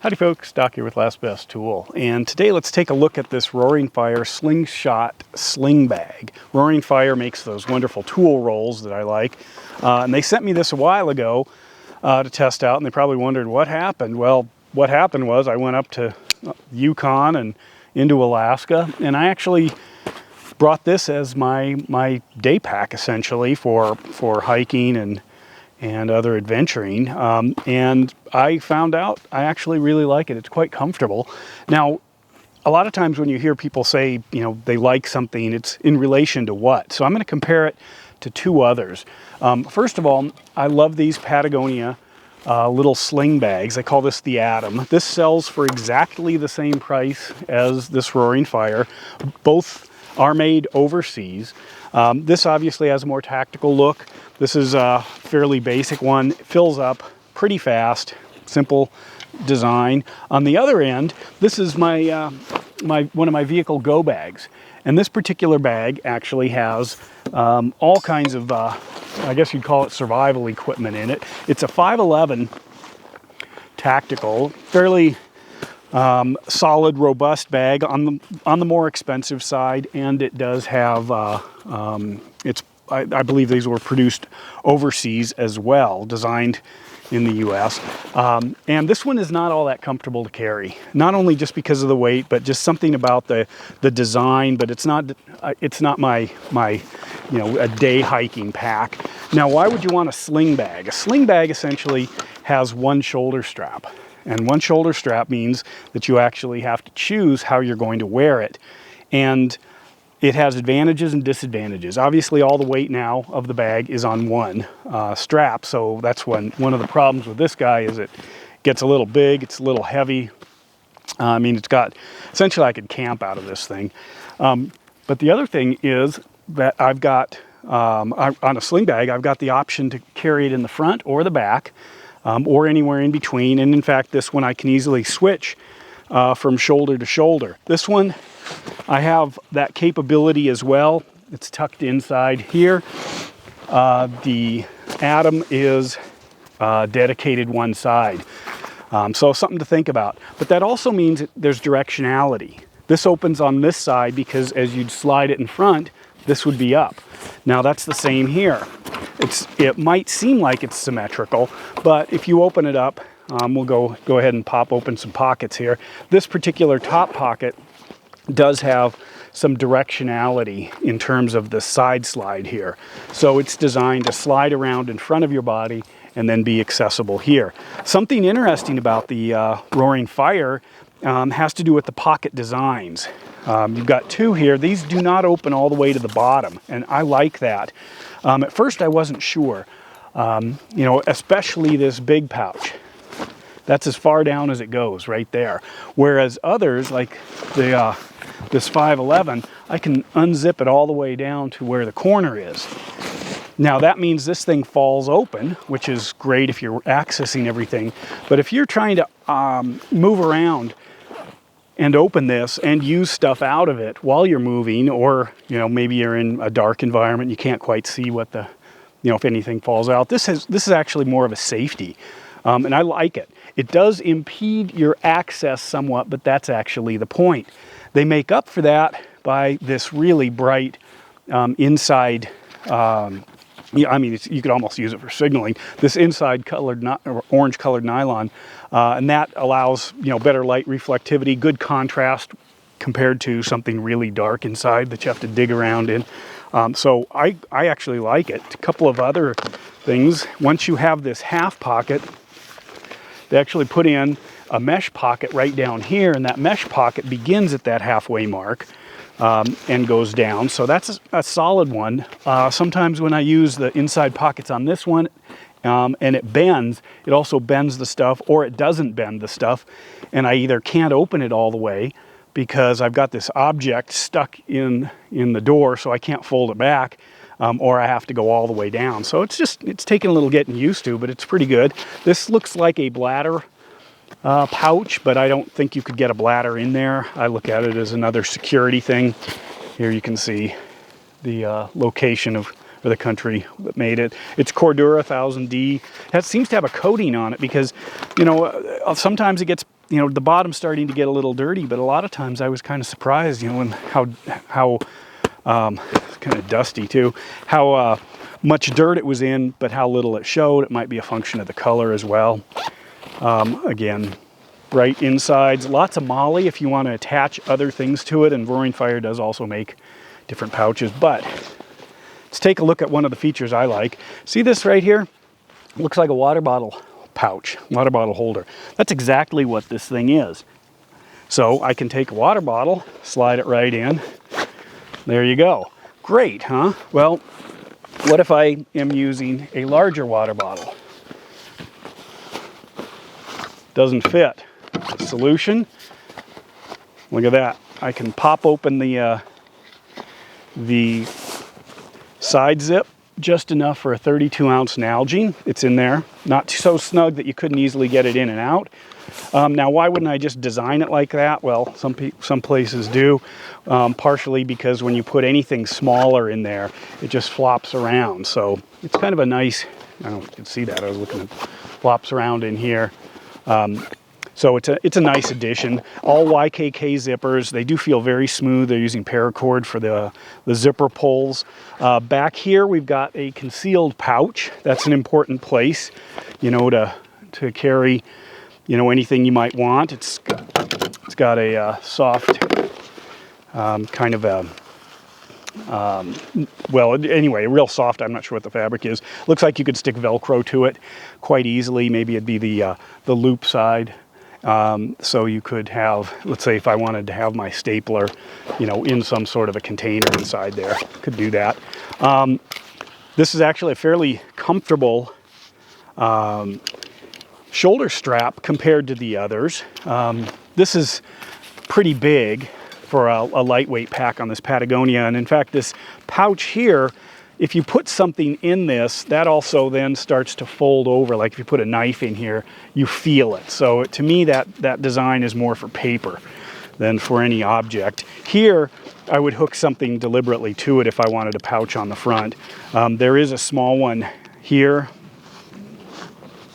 Howdy folks, Doc here with Last Best Tool, and today let's take a look at this Roaring Fire Slingshot Sling Bag. Roaring Fire makes those wonderful tool rolls that I like, and they sent me this a while ago to test out, and they probably wondered what happened. Well, what happened was I went up to Yukon and into Alaska, and I actually brought this as my day pack essentially for hiking and other adventuring, and I found out I actually really like it. It's quite comfortable. Now, a lot of times when you hear people say, you know, they like something, it's in relation to what? So I'm going to compare it to two others. First of all, I love these Patagonia little sling bags. I call this the Atom. This sells for exactly the same price as this Roaring Fire. Both are made overseas. This obviously has a more tactical look. This is a fairly basic one. It fills up pretty fast, simple design. On the other end, this is my one of my vehicle go bags. And this particular bag actually has all kinds of, I guess you'd call it survival equipment in it. It's a 511 tactical, fairly solid, robust bag on the more expensive side, and it does have I believe these were produced overseas as well, designed in the U.S. And this one is not all that comfortable to carry. Not only just because of the weight, but just something about the design. But it's not my you know, a day hiking pack. Now, why would you want a sling bag? A sling bag essentially has one shoulder strap. And one shoulder strap means that you actually have to choose how you're going to wear it. And it has advantages and disadvantages. Obviously, all the weight now of the bag is on one strap. So that's one of the problems with this guy is it gets a little big, it's a little heavy. I mean, it's got, essentially I could camp out of this thing. But the other thing is that I've got, on a sling bag, I've got the option to carry it in the front or the back. Or anywhere in between. And in fact, this one I can easily switch from shoulder to shoulder. This one, I have that capability as well. It's tucked inside here. The Atom is dedicated one side. So something to think about. But that also means that there's directionality. This opens on this side because as you'd slide it in front, this would be up. Now that's the same here. It might seem like it's symmetrical, but if you open it up, we'll go ahead and pop open some pockets here. This particular top pocket does have some directionality in terms of the side slide here. So it's designed to slide around in front of your body and then be accessible here. Something interesting about the Roaring Fire has to do with the pocket designs. You've got two here. These do not open all the way to the bottom, and I like that. At first I wasn't sure, you know, especially this big pouch. That's as far down as it goes right there. Whereas others, like this 511, I can unzip it all the way down to where the corner is. Now that means this thing falls open, which is great if you're accessing everything. But if you're trying to move around and open this and use stuff out of it while you're moving, or, you know, maybe you're in a dark environment, you can't quite see what the, you know, if anything falls out. This is actually more of a safety, and I like it. It does impede your access somewhat, but that's actually the point. They make up for that by this really bright inside, yeah, I mean, you could almost use it for signaling. This inside colored, orange colored nylon, and that allows, you know, better light reflectivity, good contrast compared to something really dark inside that you have to dig around in. So I actually like it. A couple of other things. Once you have this half pocket, they actually put in a mesh pocket right down here, and that mesh pocket begins at that halfway mark. And goes down, so that's a solid one. Sometimes when I use the inside pockets on this one and it bends, it also bends the stuff, or it doesn't bend the stuff, and I either can't open it all the way because I've got this object stuck in the door, so I can't fold it back, or I have to go all the way down. So it's taking a little getting used to, but it's pretty good. This looks like a bladder pouch, but I don't think you could get a bladder in there. I look at it as another security thing. Here you can see the location of or the country that made it. It's Cordura 1000D. It seems to have a coating on it because, you know, sometimes it gets, you know, the bottom's starting to get a little dirty, but a lot of times I was kind of surprised, you know, when how it's kind of dusty too, how much dirt it was in, but how little it showed. It might be a function of the color as well. Again, bright insides, lots of moly if you want to attach other things to it, and Roaring Fire does also make different pouches. But let's take a look at one of the features I like. See this right here? Looks like a water bottle pouch, water bottle holder. That's exactly what this thing is. So I can take a water bottle, slide it right in. There you go. Great, huh? Well, what if I am using a larger water bottle? Doesn't fit. Solution, look at that. I can pop open the side zip just enough for a 32-ounce Nalgene. It's in there, not so snug that you couldn't easily get it in and out. Now, why wouldn't I just design it like that? Well, some places do, partially because when you put anything smaller in there, it just flops around. So it's kind of a nice, I don't know if you can see that, I was looking at, flops around in here. So it's a nice addition. All YKK zippers. They do feel very smooth. They're using paracord for the zipper pulls. Back here we've got a concealed pouch. That's an important place, you know, to carry, you know, anything you might want. It's got a soft kind of a well, anyway, real soft. I'm not sure what the fabric is. Looks like you could stick Velcro to it quite easily. Maybe it'd be the loop side. So you could have, let's say if I wanted to have my stapler, you know, in some sort of a container inside there, could do that. This is actually a fairly comfortable shoulder strap compared to the others. This is pretty big for a lightweight pack on this Patagonia. And in fact, this pouch here, if you put something in this, that also then starts to fold over. Like if you put a knife in here, you feel it. So to me, that design is more for paper than for any object. Here, I would hook something deliberately to it if I wanted a pouch on the front. There is a small one here.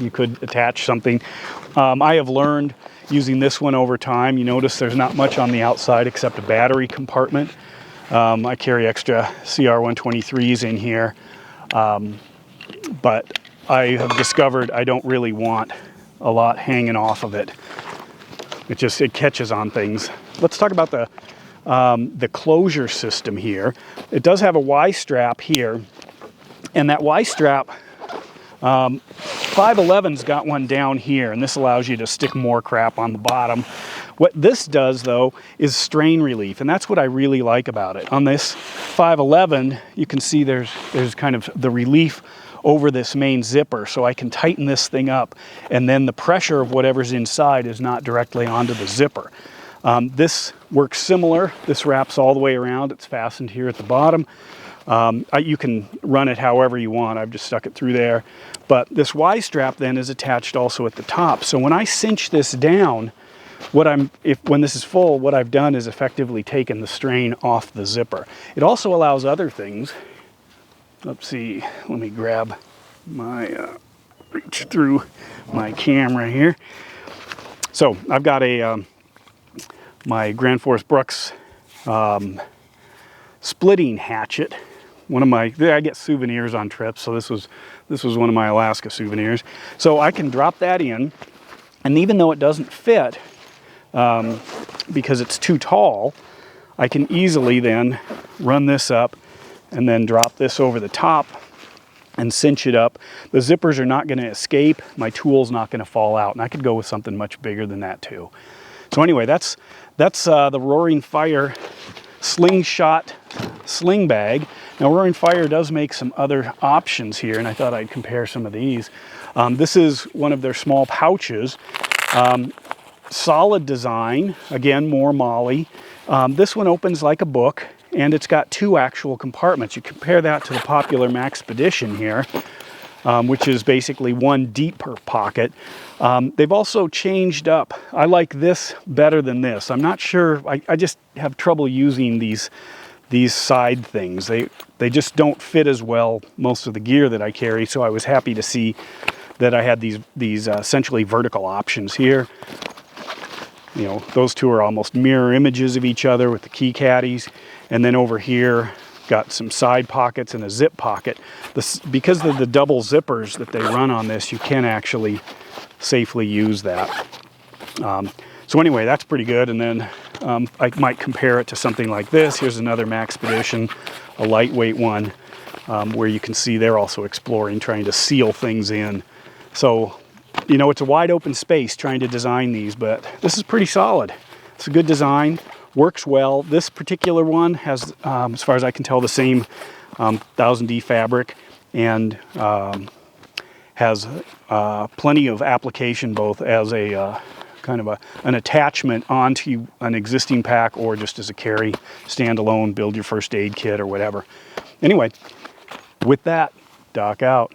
You could attach something. I have learned using this one over time. You notice there's not much on the outside except a battery compartment. I carry extra CR123s in here, but I have discovered I don't really want a lot hanging off of it. It catches on things. Let's talk about the closure system here. It does have a Y strap here, and that Y strap, 511's got one down here, and this allows you to stick more crap on the bottom. What this does, though, is strain relief, and that's what I really like about it. On this 511, you can see there's kind of the relief over this main zipper, so I can tighten this thing up, and then the pressure of whatever's inside is not directly onto the zipper. This works similar. This wraps all the way around. It's fastened here at the bottom. You can run it however you want. I've just stuck it through there. But this Y strap then is attached also at the top. So when I cinch this down, when this is full, what I've done is effectively taken the strain off the zipper. It also allows other things. Let's see, let me grab my, reach through my camera here. So I've got my Grand Force Brooks splitting hatchet. I get souvenirs on trips, so this was one of my Alaska souvenirs. So I can drop that in, and even though it doesn't fit, because it's too tall, I can easily then run this up and then drop this over the top and cinch it up. The zippers are not going to escape. My tool's not going to fall out, and I could go with something much bigger than that too. So anyway, that's the Roaring Fire Slingshot Sling Bag. Now, Roaring Fire does make some other options here, and I thought I'd compare some of these. This is one of their small pouches. Solid design, again, more moly. This one opens like a book, and it's got two actual compartments. You compare that to the popular Maxpedition here, which is basically one deeper pocket. They've also changed up. I like this better than this. I'm not sure, I just have trouble using these side things. They just don't fit as well most of the gear that I carry, so I was happy to see that I had these essentially vertical options here. You know, those two are almost mirror images of each other with the key caddies. And then over here, got some side pockets and a zip pocket. Because of the double zippers that they run on this, you can actually safely use that. So anyway, that's pretty good. And then I might compare it to something like this. Here's another Maxpedition, a lightweight one, where you can see they're also exploring, trying to seal things in. So, you know, it's a wide open space trying to design these, but this is pretty solid. It's a good design, works well. This particular one has, as far as I can tell, the same 1000D fabric, and has plenty of application, both as a kind of an attachment onto an existing pack, or just as a carry, standalone, build your first aid kit or whatever. Anyway, with that, Doc out.